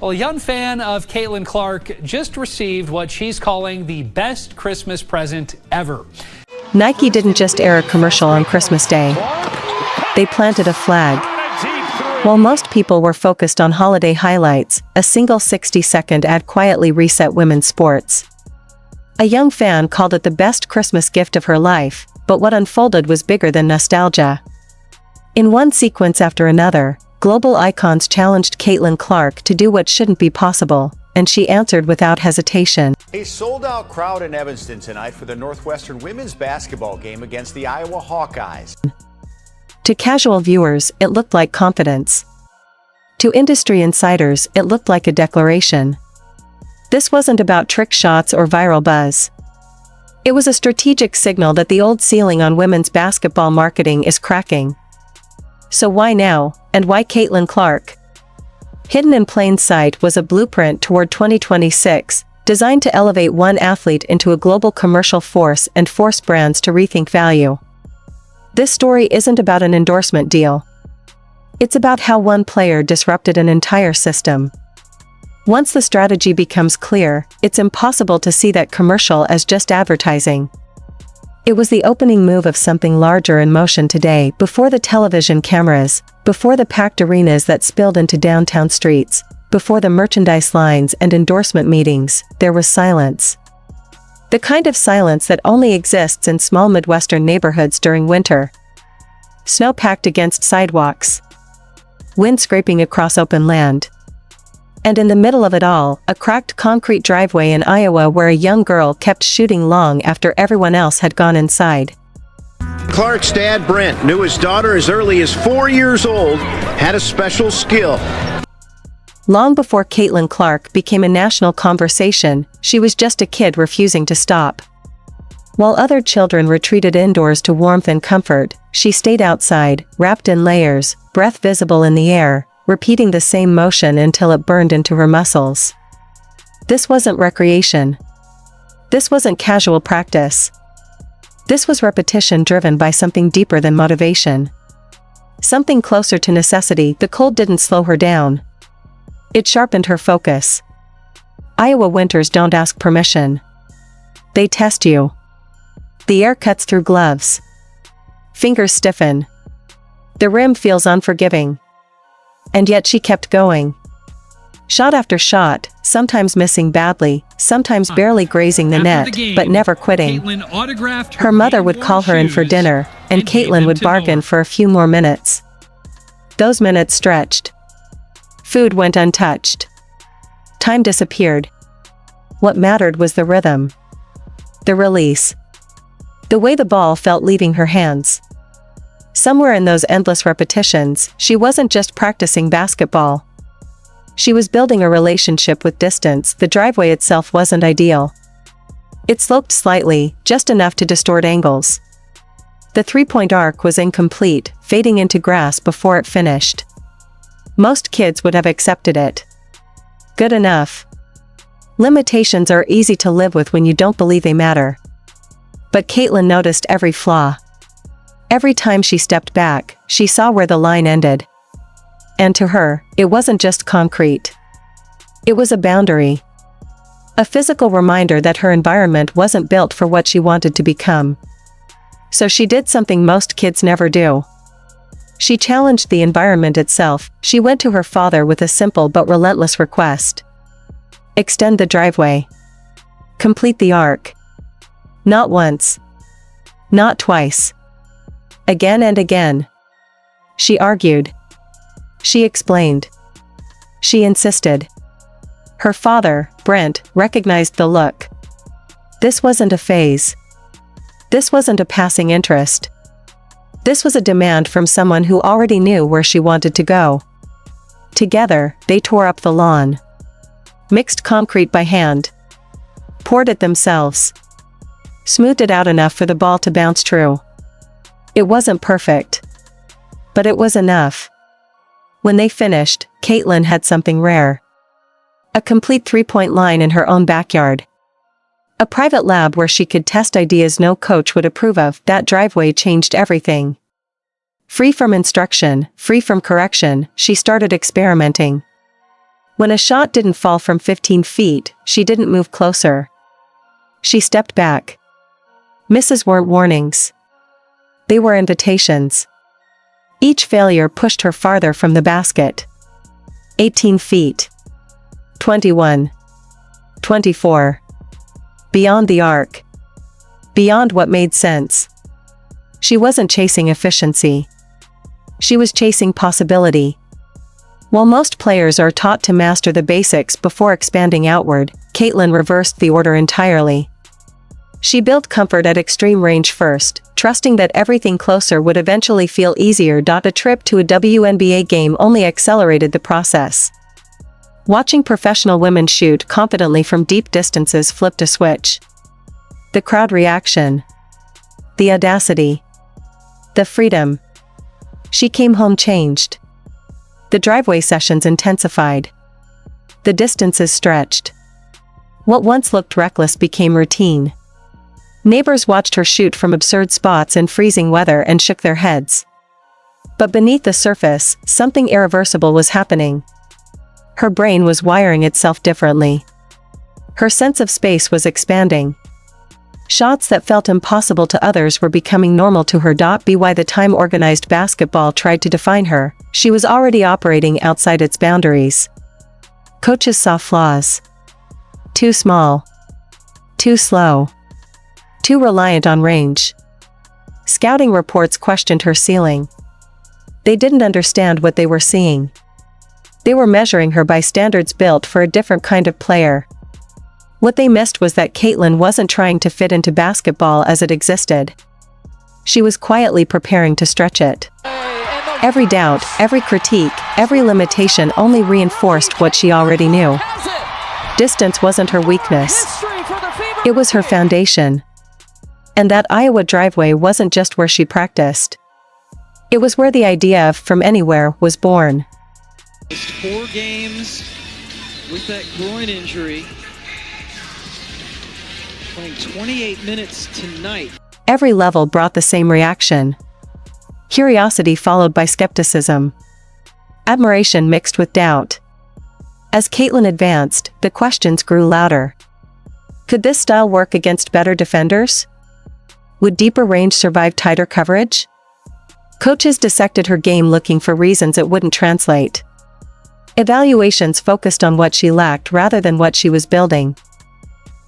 Well, a young fan of Caitlyn Clark just received what she's calling the best Christmas present ever. Nike didn't just air a commercial on Christmas Day. They planted a flag. While most people were focused on holiday highlights, a single 60-second ad quietly reset women's sports. A young fan called it the best Christmas gift of her life, but what unfolded was bigger than nostalgia. In one sequence after another, global icons challenged Caitlyn Clark to do what shouldn't be possible, and she answered without hesitation. A sold-out crowd in Evanston tonight for the Northwestern women's basketball game against the Iowa Hawkeyes. To casual viewers, it looked like confidence. To industry insiders, it looked like a declaration. This wasn't about trick shots or viral buzz. It was a strategic signal that the old ceiling on women's basketball marketing is cracking. So why now, and why Caitlyn Clark? Hidden in plain sight was a blueprint toward 2026, designed to elevate one athlete into a global commercial force and force brands to rethink value. This story isn't about an endorsement deal. It's about how one player disrupted an entire system. Once the strategy becomes clear, it's impossible to see that commercial as just advertising. It was the opening move of something larger in motion today, before the television cameras, before the packed arenas that spilled into downtown streets, before the merchandise lines and endorsement meetings, there was silence. The kind of silence that only exists in small Midwestern neighborhoods during winter. Snow packed against sidewalks. Wind scraping across open land. And in the middle of it all, a cracked concrete driveway in Iowa where a young girl kept shooting long after everyone else had gone inside. Clark's dad, Brent, knew his daughter as early as 4 years old had a special skill. Long before Caitlyn Clark became a national conversation, she was just a kid refusing to stop. While other children retreated indoors to warmth and comfort, she stayed outside, wrapped in layers, breath visible in the air, repeating the same motion until it burned into her muscles. This wasn't recreation. This wasn't casual practice. This was repetition driven by something deeper than motivation. Something closer to necessity. The cold didn't slow her down. It sharpened her focus. Iowa winters don't ask permission. They test you. The air cuts through gloves. Fingers stiffen. The rim feels unforgiving. And yet she kept going. Shot after shot, sometimes missing badly, sometimes barely grazing the net, but never quitting. Her mother would call her in for dinner, and Caitlyn would bargain for a few more minutes. Those minutes stretched. Food went untouched. Time disappeared. What mattered was the rhythm. The release. The way the ball felt leaving her hands. Somewhere in those endless repetitions, she wasn't just practicing basketball. She was building a relationship with distance. The driveway itself wasn't ideal. It sloped slightly, just enough to distort angles. The three-point arc was incomplete, fading into grass before it finished. Most kids would have accepted it. Good enough. Limitations are easy to live with when you don't believe they matter. But Caitlyn noticed every flaw. Every time she stepped back, she saw where the line ended. And to her, it wasn't just concrete. It was a boundary. A physical reminder that her environment wasn't built for what she wanted to become. So she did something most kids never do. She challenged the environment itself. She went to her father with a simple but relentless request. Extend the driveway. Complete the arc. Not once. Not twice. Again and again. She argued. She explained. She insisted. Her father, Brent, recognized the look. This wasn't a phase. This wasn't a passing interest. This was a demand from someone who already knew where she wanted to go. Together, they tore up the lawn. Mixed concrete by hand. Poured it themselves. Smoothed it out enough for the ball to bounce true. It wasn't perfect. But it was enough. When they finished, Caitlyn had something rare. A complete three-point line in her own backyard. A private lab where she could test ideas no coach would approve of. That driveway changed everything. Free from instruction, free from correction, she started experimenting. When a shot didn't fall from 15 feet, she didn't move closer. She stepped back. Misses weren't warnings. They were invitations. Each failure pushed her farther from the basket. 18 feet. 21. 24. Beyond the arc. Beyond what made sense. She wasn't chasing efficiency. She was chasing possibility. While most players are taught to master the basics before expanding outward, Caitlyn reversed the order entirely. She built comfort at extreme range first, trusting that everything closer would eventually feel easier. A trip to a WNBA game only accelerated the process. Watching professional women shoot confidently from deep distances flipped a switch. The crowd reaction. The audacity. The freedom. She came home changed. The driveway sessions intensified. The distances stretched. What once looked reckless became routine. Neighbors watched her shoot from absurd spots in freezing weather and shook their heads. But beneath the surface, something irreversible was happening. Her brain was wiring itself differently. Her sense of space was expanding. Shots that felt impossible to others were becoming normal to her. By the time organized basketball tried to define her, she was already operating outside its boundaries. Coaches saw flaws. Too small. Too slow. Too reliant on range. Scouting reports questioned her ceiling. They didn't understand what they were seeing. They were measuring her by standards built for a different kind of player. What they missed was that Caitlyn wasn't trying to fit into basketball as it existed. She was quietly preparing to stretch it. Every doubt, every critique, every limitation only reinforced what she already knew. Distance wasn't her weakness. It was her foundation. And that Iowa driveway wasn't just where she practiced. It was where the idea of from anywhere was born. 4 games with that groin injury. Playing 28 minutes tonight. Every level brought the same reaction. Curiosity followed by skepticism. Admiration mixed with doubt. As Caitlyn advanced, the questions grew louder. Could this style work against better defenders? Would deeper range survive tighter coverage? Coaches dissected her game looking for reasons it wouldn't translate. Evaluations focused on what she lacked rather than what she was building.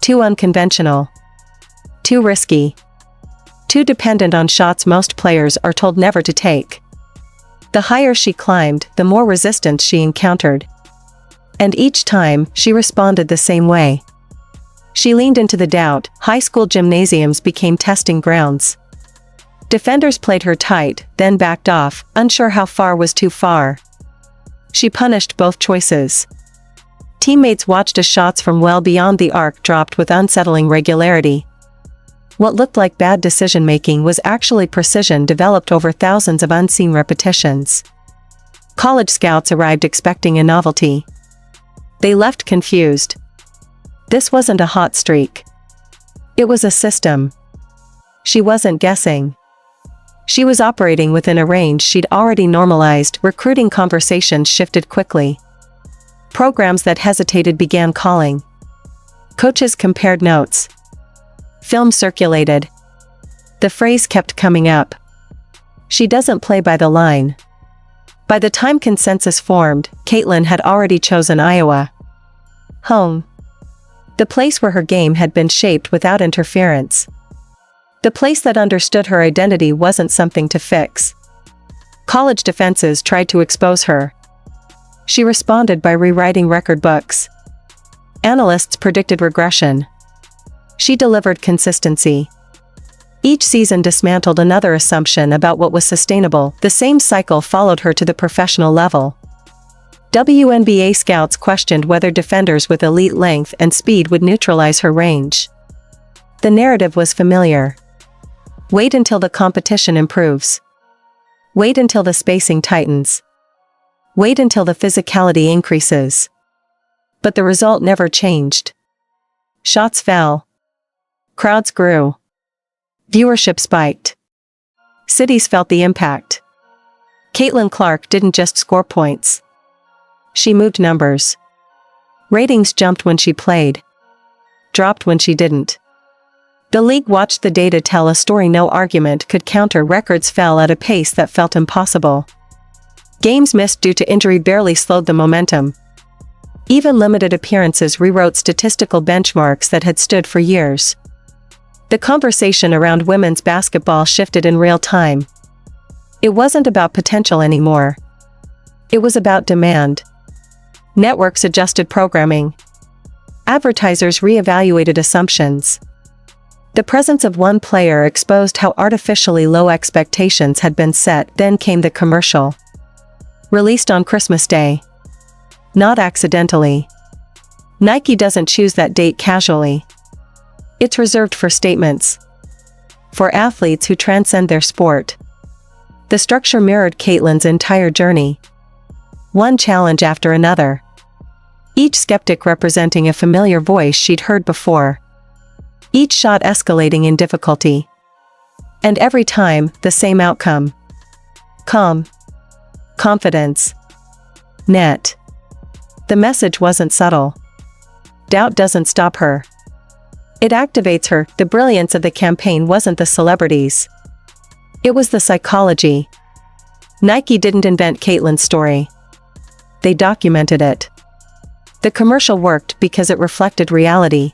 Too unconventional. Too risky. Too dependent on shots most players are told never to take. The higher she climbed, the more resistance she encountered. And each time, she responded the same way. She leaned into the doubt. High school gymnasiums became testing grounds. Defenders played her tight, then backed off, unsure how far was too far. She punished both choices. Teammates watched as shots from well beyond the arc dropped with unsettling regularity. What looked like bad decision-making was actually precision developed over thousands of unseen repetitions. College scouts arrived expecting a novelty. They left confused. This wasn't a hot streak. It was a system. She wasn't guessing. She was operating within a range she'd already normalized. Recruiting conversations shifted quickly. Programs that hesitated began calling. Coaches compared notes. Film circulated. The phrase kept coming up. She doesn't play by the line. By the time consensus formed, Caitlyn had already chosen Iowa. Home. The place where her game had been shaped without interference. The place that understood her identity wasn't something to fix. College defenses tried to expose her. She responded by rewriting record books. Analysts predicted regression. She delivered consistency. Each season dismantled another assumption about what was sustainable. The same cycle followed her to the professional level. WNBA scouts questioned whether defenders with elite length and speed would neutralize her range. The narrative was familiar. Wait until the competition improves. Wait until the spacing tightens. Wait until the physicality increases. But the result never changed. Shots fell. Crowds grew. Viewership spiked. Cities felt the impact. Caitlyn Clark didn't just score points. She moved numbers. Ratings jumped when she played, dropped when she didn't. The league watched the data tell a story no argument could counter. Records fell at a pace that felt impossible. Games missed due to injury barely slowed the momentum. Even limited appearances rewrote statistical benchmarks that had stood for years. The conversation around women's basketball shifted in real time. It wasn't about potential anymore. It was about demand. Networks adjusted programming. Advertisers reevaluated assumptions. The presence of one player exposed how artificially low expectations had been set. Then came the commercial. Released on Christmas Day. Not accidentally. Nike doesn't choose that date casually. It's reserved for statements. For athletes who transcend their sport. The structure mirrored Caitlyn's entire journey. One challenge after another. Each skeptic representing a familiar voice she'd heard before. Each shot escalating in difficulty. And every time, the same outcome. Calm. Confidence. Net. The message wasn't subtle. Doubt doesn't stop her. It activates her. The brilliance of the campaign wasn't the celebrities. It was the psychology. Nike didn't invent Caitlyn's story. They documented it. The commercial worked because it reflected reality.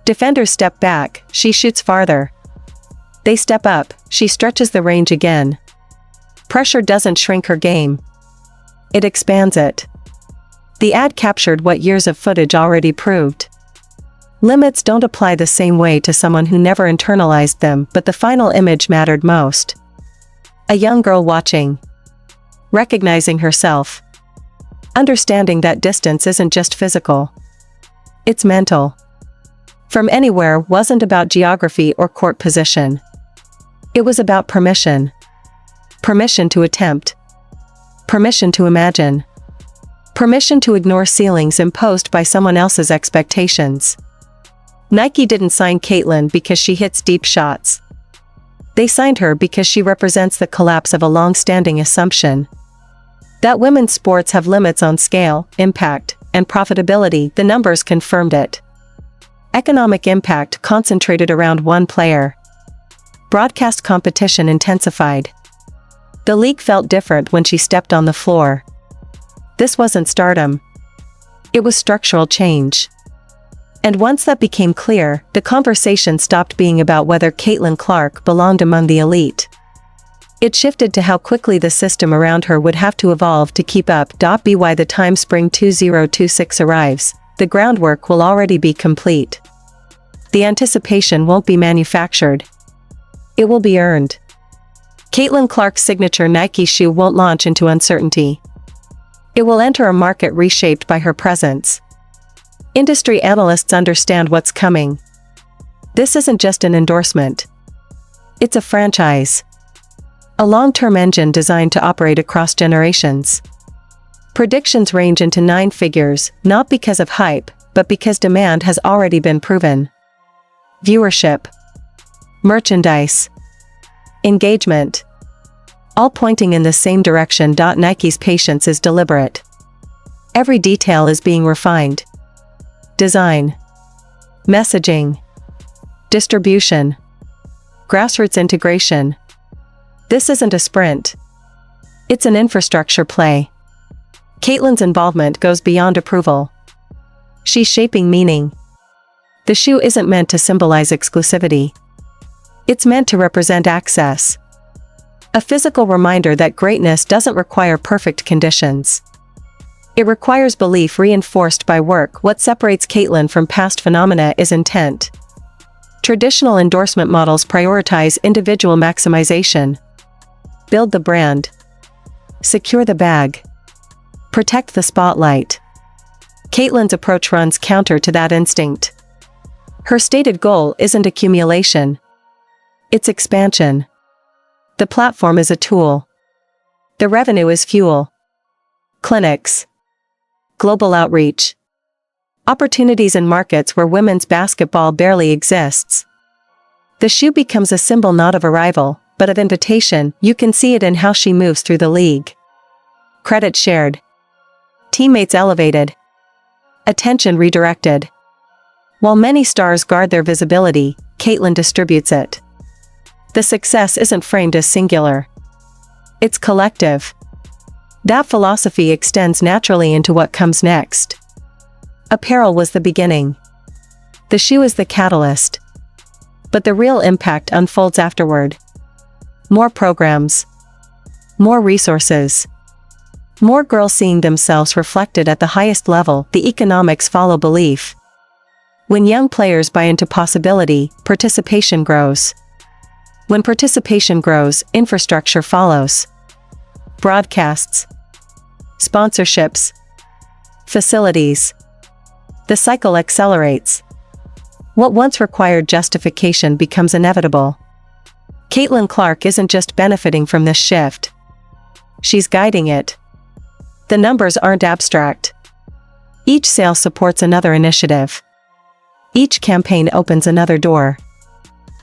Defenders step back, she shoots farther. They step up, she stretches the range again. Pressure doesn't shrink her game. It expands it. The ad captured what years of footage already proved. Limits don't apply the same way to someone who never internalized them, but the final image mattered most. A young girl watching. Recognizing herself. Understanding that distance isn't just physical. It's mental. From anywhere wasn't about geography or court position. It was about permission. Permission to attempt. Permission to imagine. Permission to ignore ceilings imposed by someone else's expectations. Nike didn't sign Caitlyn because she hits deep shots. They signed her because she represents the collapse of a long-standing assumption. That women's sports have limits on scale, impact, and profitability. The numbers confirmed it. Economic impact concentrated around one player. Broadcast competition intensified. The league felt different when she stepped on the floor. This wasn't stardom. It was structural change. And once that became clear, the conversation stopped being about whether Caitlyn Clark belonged among the elite. It shifted to how quickly the system around her would have to evolve to keep up. By the time spring 2026 arrives, the groundwork will already be complete. The anticipation won't be manufactured. It will be earned. Caitlyn Clark's signature Nike shoe won't launch into uncertainty. It will enter a market reshaped by her presence. Industry analysts understand what's coming. This isn't just an endorsement. It's a franchise. A long-term engine designed to operate across generations. Predictions range into 9 figures, not because of hype, but because demand has already been proven. Viewership. Merchandise. Engagement. All pointing in the same direction. Nike's patience is deliberate. Every detail is being refined. Design. Messaging. Distribution. Grassroots integration. This isn't a sprint. It's an infrastructure play. Caitlyn's involvement goes beyond approval. She's shaping meaning. The shoe isn't meant to symbolize exclusivity. It's meant to represent access. A physical reminder that greatness doesn't require perfect conditions. It requires belief reinforced by work. What separates Caitlyn from past phenomena is intent. Traditional endorsement models prioritize individual maximization. Build the brand. Secure the bag. Protect the spotlight. Caitlyn's approach runs counter to that instinct. Her stated goal isn't accumulation. It's expansion. The platform is a tool. The revenue is fuel. Clinics. Global outreach. Opportunities in markets where women's basketball barely exists. The shoe becomes a symbol not of arrival, but of invitation. You can see it in how she moves through the league. Credit shared. Teammates elevated. Attention redirected. While many stars guard their visibility, Caitlyn distributes it. The success isn't framed as singular. It's collective. That philosophy extends naturally into what comes next. Apparel was the beginning. The shoe is the catalyst. But the real impact unfolds afterward. More programs. More resources. More girls seeing themselves reflected at the highest level. The economics follow belief. When young players buy into possibility, participation grows. When participation grows, infrastructure follows. Broadcasts. Sponsorships. Facilities. The cycle accelerates. What once required justification becomes inevitable. Caitlyn Clark isn't just benefiting from this shift. She's guiding it. The numbers aren't abstract. Each sale supports another initiative. Each campaign opens another door.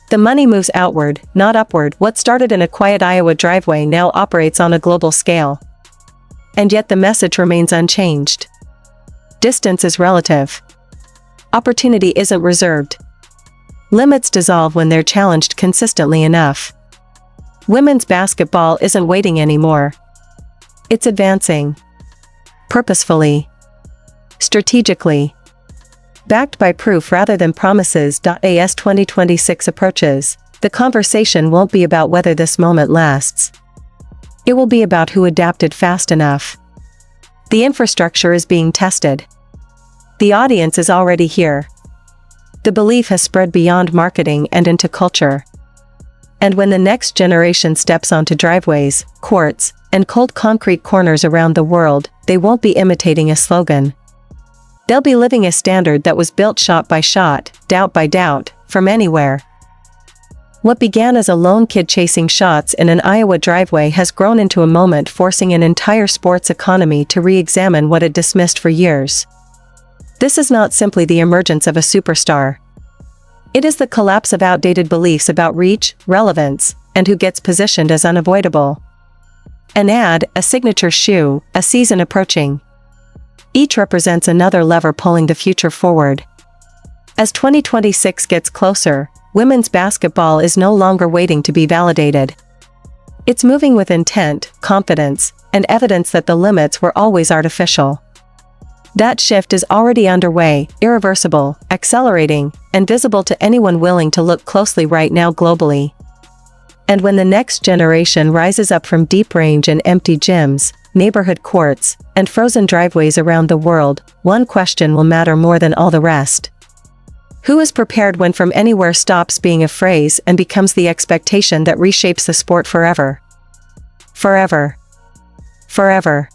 The money moves outward, not upward. What started in a quiet Iowa driveway now operates on a global scale. And yet the message remains unchanged. Distance is relative. Opportunity isn't reserved. Limits dissolve when they're challenged consistently enough. Women's basketball isn't waiting anymore. It's advancing. Purposefully. Strategically. Backed by proof rather than promises. As 2026 approaches, the conversation won't be about whether this moment lasts. It will be about who adapted fast enough. The infrastructure is being tested. The audience is already here. The belief has spread beyond marketing and into culture. And when the next generation steps onto driveways, courts, and cold concrete corners around the world, they won't be imitating a slogan. They'll be living a standard that was built shot by shot, doubt by doubt, from anywhere. What began as a lone kid chasing shots in an Iowa driveway has grown into a moment forcing an entire sports economy to re-examine what it dismissed for years. This is not simply the emergence of a superstar. It is the collapse of outdated beliefs about reach, relevance, and who gets positioned as unavoidable. An ad, a signature shoe, a season approaching. Each represents another lever pulling the future forward. As 2026 gets closer, women's basketball is no longer waiting to be validated. It's moving with intent, confidence, and evidence that the limits were always artificial. That shift is already underway, irreversible, accelerating, and visible to anyone willing to look closely right now globally. And when the next generation rises up from deep range and empty gyms, neighborhood courts, and frozen driveways around the world, one question will matter more than all the rest. Who is prepared when from anywhere stops being a phrase and becomes the expectation that reshapes the sport forever? Forever. Forever.